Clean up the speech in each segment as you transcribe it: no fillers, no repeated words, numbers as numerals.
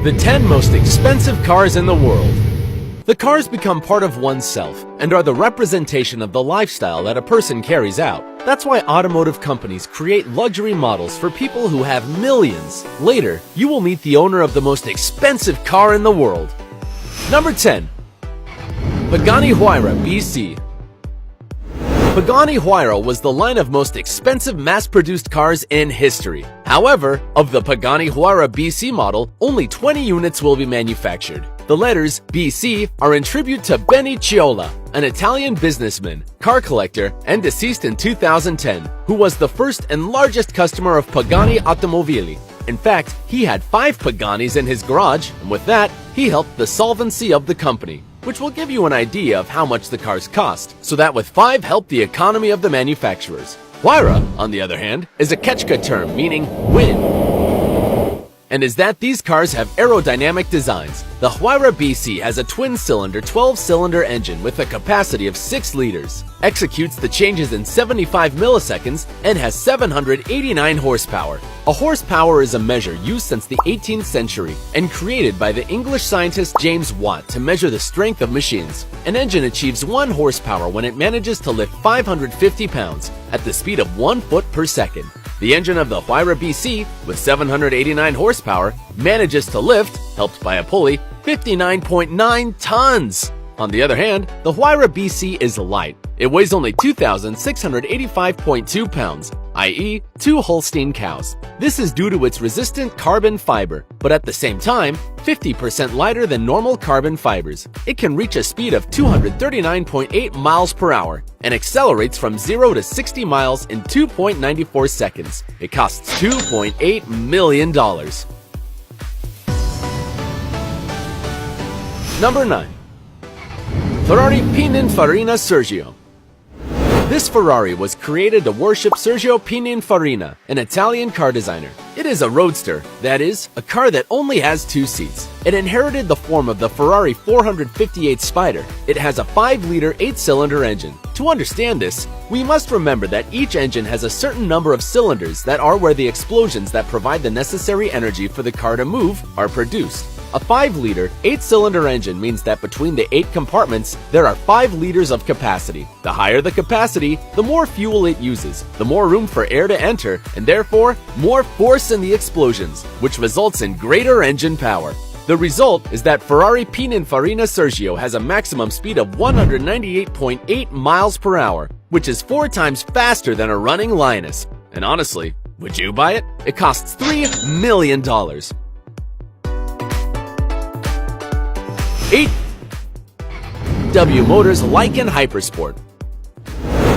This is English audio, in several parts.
The 10 most expensive cars in the world. The cars become part of oneself and are the representation of the lifestyle that a person carries out. That's why automotive companies create luxury models for people who have millions. Later, you will meet the owner of the most expensive car in the world. Number 10. Pagani Huayra BC. Pagani Huayra was the line of most expensive mass-produced cars in history. However, of the Pagani Huayra BC model, only 20 units will be manufactured. The letters BC are in tribute to Benny Ciola, an Italian businessman, car collector, and deceased in 2010, who was the first and largest customer of Pagani Automobili. In fact, he had 5 Paganis in his garage, and with that, he helped the solvency of the company, which will give you an idea of how much the cars cost, so that with 5 help the economy of the manufacturers. Huayra, on the other hand, is a Quechua term meaning wind, and is that these cars have aerodynamic designs. The Huayra BC has a twin-cylinder 12-cylinder engine with a capacity of 6 liters, executes the changes in 75 milliseconds, and has 789 horsepower. A horsepower is a measure used since the 18th century and created by the English scientist James Watt to measure the strength of machines. An engine achieves 1 horsepower when it manages to lift 550 pounds at the speed of 1 foot per second. The engine of the Huayra BC, with 789 horsepower, manages to lift, helped by a pulley, 59.9 tons. On the other hand, the Huayra BC is light. It weighs only 2,685.2 pounds, i.e., 2 Holstein cows. This is due to its resistant carbon fiber, but at the same time, 50% lighter than normal carbon fibers. It can reach a speed of 239.8 miles per hour and accelerates from 0 to 60 miles in 2.94 seconds. It costs $2.8 million. Number 9. Ferrari Pininfarina Sergio. This Ferrari was created to worship Sergio Pininfarina, an Italian car designer. It is a roadster, that is, a car that only has 2 seats. It inherited the form of the Ferrari 458 Spider. It has a 5-liter 8-cylinder engine. To understand this, we must remember that each engine has a certain number of cylinders that are where the explosions that provide the necessary energy for the car to move are produced. A 5-liter, 8-cylinder engine means that between the 8 compartments, there are 5 liters of capacity. The higher the capacity, the more fuel it uses, the more room for air to enter, and therefore, more force in the explosions, which results in greater engine power. The result is that Ferrari Pininfarina Sergio has a maximum speed of 198.8 miles per hour, which is 4 times faster than a running Lioness. And honestly, would you buy it? It costs $3 million. 8. W Motors Lykan Hypersport.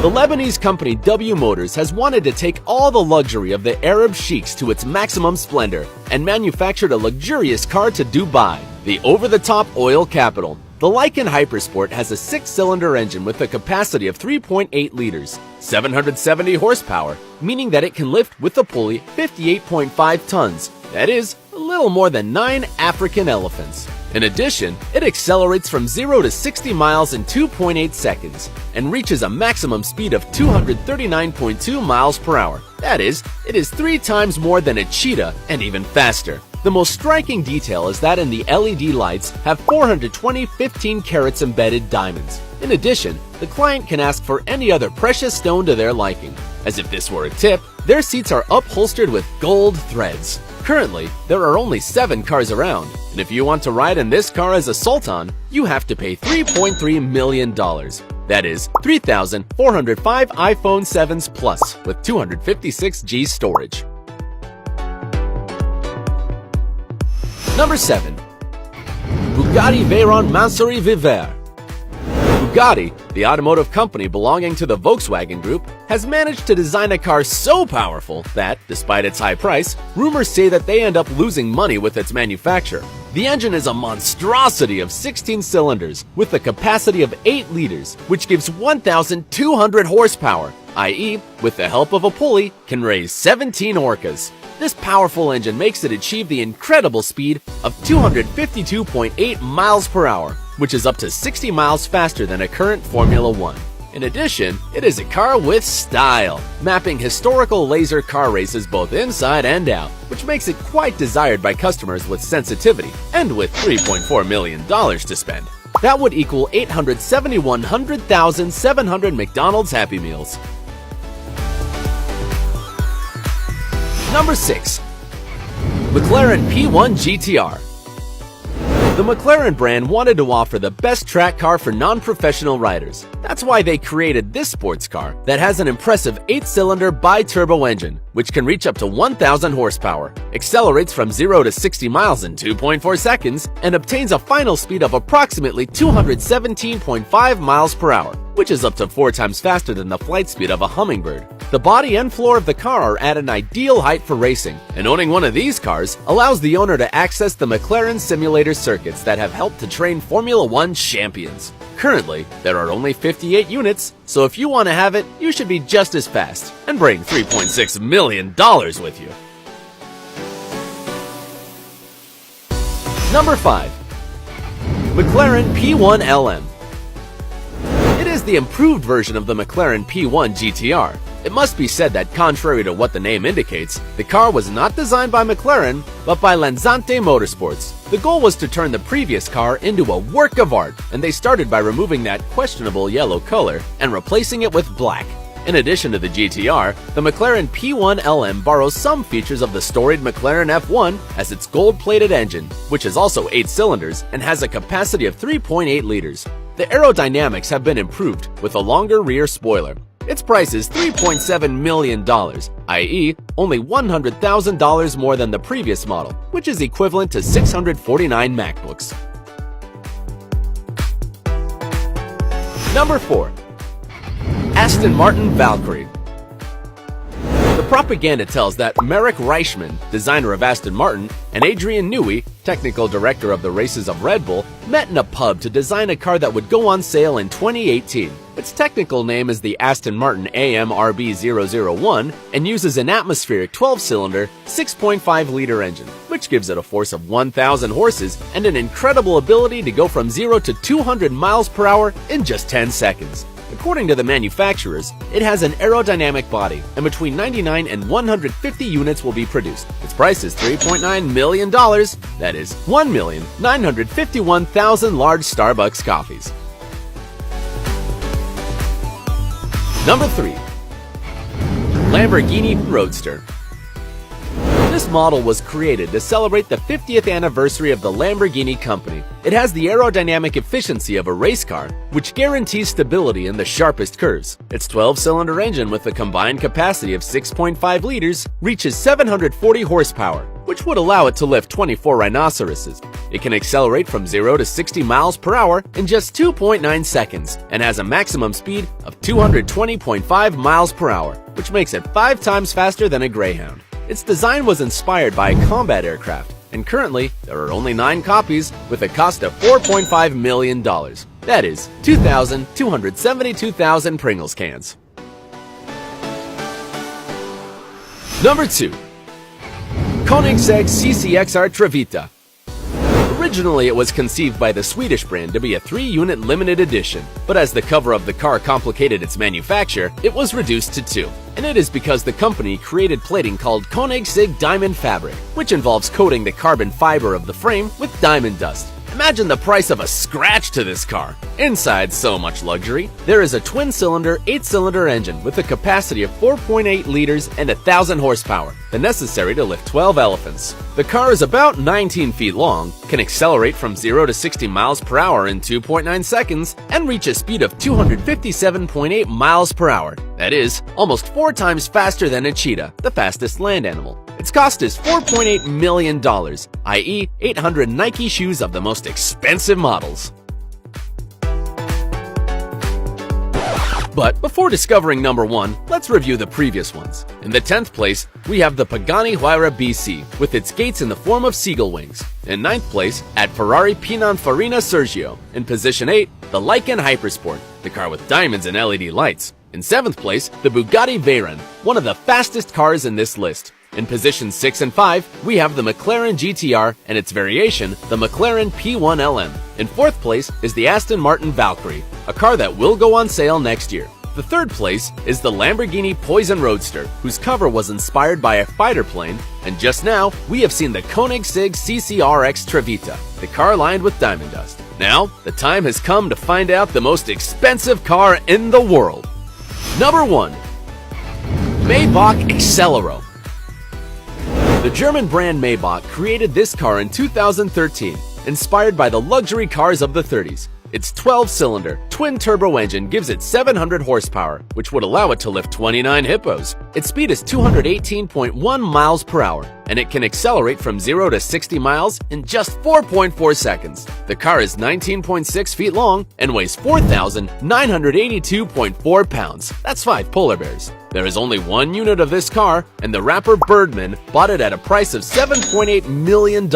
The Lebanese company W Motors has wanted to take all the luxury of the Arab sheiks to its maximum splendor and manufactured a luxurious car to Dubai, the over-the-top oil capital. The Lykan Hypersport has a 6-cylinder engine with a capacity of 3.8 liters, 770 horsepower, meaning that it can lift with a pulley 58.5 tons, that is, a little more than 9 African elephants. In addition, it accelerates from 0 to 60 miles in 2.8 seconds and reaches a maximum speed of 239.2 miles per hour. That is, it is 3 times more than a cheetah and even faster. The most striking detail is that in the LED lights have 420 15 carats embedded diamonds. In addition, the client can ask for any other precious stone to their liking. As if this were a tip, their seats are upholstered with gold threads. Currently, there are only 7 cars around, and if you want to ride in this car as a Sultan, you have to pay $3.3 million. That is, 3,405 iPhone 7s Plus with 256G storage. Number 7. Bugatti Veyron Mansouri Vivere. Bugatti, the automotive company belonging to the Volkswagen Group, has managed to design a car so powerful that, despite its high price, rumors say that they end up losing money with its manufacture. The engine is a monstrosity of 16 cylinders with a capacity of 8 liters, which gives 1,200 horsepower, i.e., with the help of a pulley, can raise 17 Orcas. This powerful engine makes it achieve the incredible speed of 252.8 miles per hour, which is up to 60 miles faster than a current Formula One. In addition, it is a car with style, mapping historical laser car races both inside and out, which makes it quite desired by customers with sensitivity, and with $3.4 million to spend. That would equal 871,700 McDonald's Happy Meals. Number 6. McLaren P1 GTR. The McLaren brand wanted to offer the best track car for non-professional riders. That's why they created this sports car that has an impressive 8-cylinder bi-turbo engine, which can reach up to 1,000 horsepower, accelerates from 0 to 60 miles in 2.4 seconds, and obtains a final speed of approximately 217.5 miles per hour, which is up to 4 times faster than the flight speed of a hummingbird. The body and floor of the car are at an ideal height for racing, and owning one of these cars allows the owner to access the McLaren simulator circuits that have helped to train Formula One champions. Currently, there are only 58 units, so if you want to have it, you should be just as fast and bring $3.6 million with you. Number 5. McLaren P1 LM. It is the improved version of the McLaren P1 GTR. It must be said that, contrary to what the name indicates, the car was not designed by McLaren, but by Lansante Motorsports. The goal was to turn the previous car into a work of art, and they started by removing that questionable yellow color and replacing it with black. In addition to the GTR, the McLaren P1 LM borrows some features of the storied McLaren F1 as its gold-plated engine, which is also 8 cylinders and has a capacity of 3.8 liters. The aerodynamics have been improved with a longer rear spoiler. Its price is $3.7 million, i.e., only $100,000 more than the previous model, which is equivalent to 649 MacBooks. Number 4. Aston Martin Valkyrie. The propaganda tells that Marek Reichman, designer of Aston Martin, and Adrian Newey, technical director of the races of Red Bull, met in a pub to design a car that would go on sale in 2018. Its technical name is the Aston Martin AMRB001 and uses an atmospheric 12-cylinder, 6.5-liter engine, which gives it a force of 1,000 horses and an incredible ability to go from 0 to 200 miles per hour in just 10 seconds. According to the manufacturers, it has an aerodynamic body, and between 99 and 150 units will be produced. Its price is $3.9 million, that is 1,951,000 large Starbucks coffees. Number 3. Lamborghini Roadster. This model was created to celebrate the 50th anniversary of the Lamborghini company. It has the aerodynamic efficiency of a race car, which guarantees stability in the sharpest curves. Its 12-cylinder engine with a combined capacity of 6.5 liters reaches 740 horsepower, which would allow it to lift 24 rhinoceroses. It can accelerate from 0 to 60 miles per hour in just 2.9 seconds and has a maximum speed of 220.5 miles per hour, which makes it 5 times faster than a Greyhound. Its design was inspired by a combat aircraft, and currently there are only 9 copies with a cost of $4.5 million. That is 2,272,000 Pringles cans. Number 2. Koenigsegg CCXR Trevita. Originally, it was conceived by the Swedish brand to be a 3-unit limited edition, but as the cover of the car complicated its manufacture, it was reduced to 2. And it is because the company created plating called Koenigsegg Diamond Fabric, which involves coating the carbon fiber of the frame with diamond dust. Imagine the price of a scratch to this car. Inside, so much luxury. There is a twin-cylinder, 8-cylinder engine with a capacity of 4.8 liters and 1,000 horsepower, the necessary to lift 12 elephants. The car is about 19 feet long, can accelerate from 0 to 60 miles per hour in 2.9 seconds, and reach a speed of 257.8 miles per hour. That is, almost 4 times faster than a cheetah, the fastest land animal. Its cost is $4.8 million, i.e., 800 Nike shoes of the most expensive models. But before discovering number 1, let's review the previous ones. In the 10th place, we have the Pagani Huayra BC, with its gates in the form of seagull wings. In 9th place, at Ferrari Pininfarina Sergio. In position 8, the Lykan Hypersport, the car with diamonds and LED lights. In 7th place, the Bugatti Veyron, one of the fastest cars in this list. In positions 6 and 5, we have the McLaren GTR and its variation, the McLaren P1 LM. In fourth place is the Aston Martin Valkyrie, a car that will go on sale next year. The third place is the Lamborghini Poison Roadster, whose cover was inspired by a fighter plane, and just now, we have seen the Koenigsegg CCRX Trevita, the car lined with diamond dust. Now, the time has come to find out the most expensive car in the world. Number 1. Maybach Accelero. The German brand Maybach created this car in 2013, inspired by the luxury cars of the 30s. Its 12-cylinder, twin-turbo engine gives it 700 horsepower, which would allow it to lift 29 hippos. Its speed is 218.1 miles per hour, and it can accelerate from 0 to 60 miles in just 4.4 seconds. The car is 19.6 feet long and weighs 4,982.4 pounds. That's 5 polar bears. There is only one unit of this car, and the rapper Birdman bought it at a price of $7.8 million,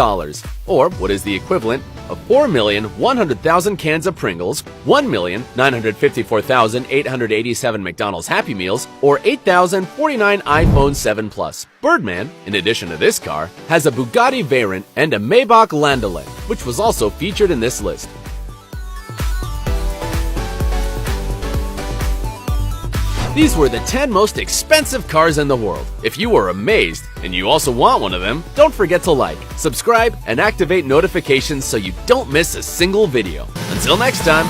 or what is the equivalent of 4,100,000 cans of Pringles, 1,954,887 McDonald's Happy Meals, or 8,049 iPhone 7 Plus. Birdman, in addition to this car, has a Bugatti Veyron and a Maybach Landaulet, which was also featured in this list. These were the 10 most expensive cars in the world. If you were amazed and you also want one of them, don't forget to like, subscribe, and activate notifications so you don't miss a single video. Until next time.